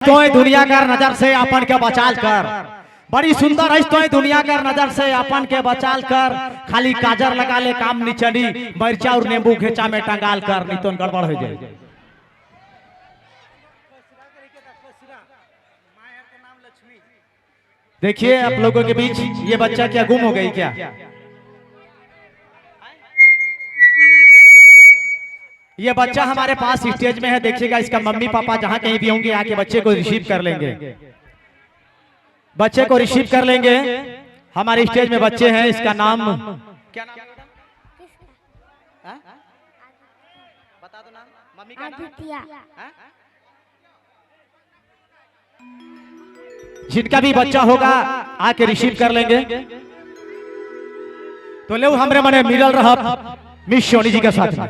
तो दुनिया कर नजर से अपन के बचाल कर, बड़ी सुंदर है तो दुनिया कर नजर से अपन के बचाल कर। खाली काजर लगा ले काम निचनी, मिर्चा और नींबू घेचा में टंगाल कर, नहीं तो गड़बड़ हो जाए। देखिए आप लोगों के बीच ये बच्चा क्या गुम हो गई क्या? ये बच्चा हमारे पास स्टेज में है, देखिएगा इसका मम्मी पापा जहां कहीं भी होंगे आके बच्चे को रिसीव कर लेंगे, बच्चे को रिसीव कर लेंगे। हमारे स्टेज में बच्चे हैं, इसका नाम क्या नाम है? बता दो नाम। मम्मी का नाम? जिनका भी बच्चा होगा आके रिसीव कर लेंगे। तो ले हमरे मने मिलल रहा मिस सोनी जी के साथ में।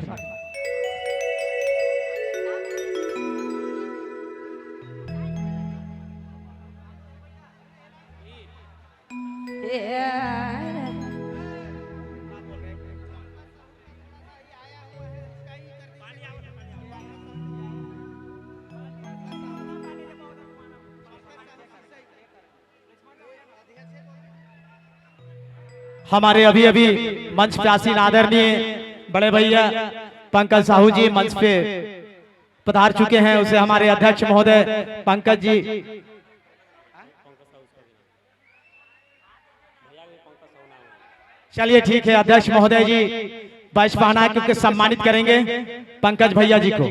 हमारे अभी अभी मंच पे आसीन आदरणीय बड़े भैया पंकज साहू जी मंच पे पधार चुके हैं। उसे हमारे अध्यक्ष महोदय पंकज जी, चलिए ठीक है, अध्यक्ष महोदय जी बैच पहना के सम्मानित करेंगे पंकज भैया जी को।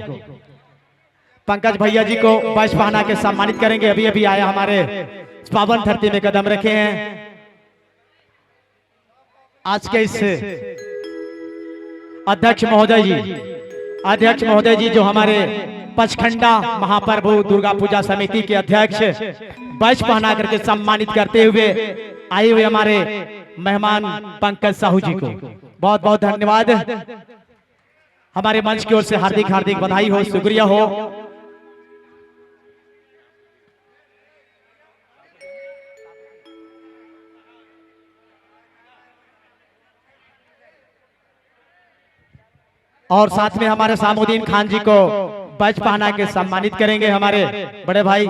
पंकज भैया जी को बैच पहना के सम्मानित करेंगे। अभी अभी आया हमारे पावन धरती में कदम रखे हैं। आज के इस अध्यक्ष महोदय जी जो हमारे पचखंडा महाप्रभु दुर्गा पूजा समिति के अध्यक्ष, बैच पहना करके सम्मानित करते हुए आए हुए हमारे मेहमान पंकज साहू जी को बहुत बहुत धन्यवाद। हमारे मंच की ओर से हार्दिक हार्दिक बधाई हो, शुक्रिया हो। और साथ में हमारे सामुद्दीन खान जी को बैच पहना के सम्मानित करेंगे हमारे बड़े भाई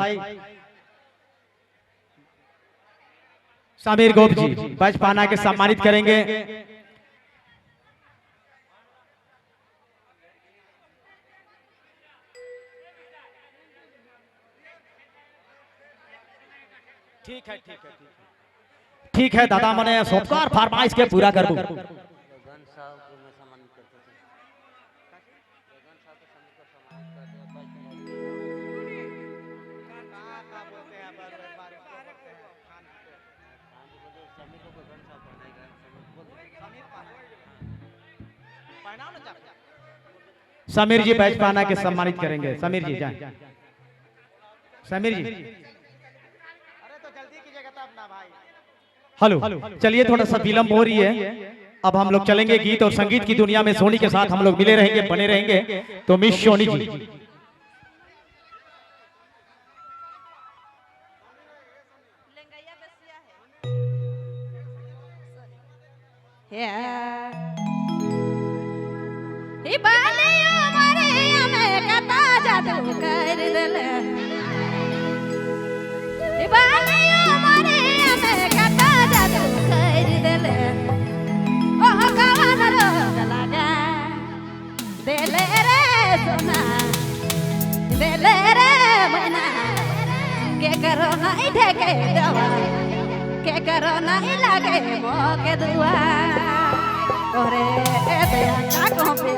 समीर गोप जी, बैच पहना के सम्मानित करेंगे। ठीक है ठीक है दादा, मैंने सबका फरमाइश के पूरा कर दूं। समीर जी बैच पहना के सम्मानित करेंगे। समीर जी जाए, समीर जी। अरे तो जल्दी कीजिएगा तब ना भाई। हेलो, चलिए थोड़ा सा विलंब हो रही है, अब हम लोग चलेंगे गीत और संगीत की दुनिया में सोनी के साथ हम लोग मिले रहेंगे, बने रहेंगे। तो मिस सोनी जी के करो नहीं ढके दवा, के करो नहीं लगे मोके दुआ, ओरे दया का को पे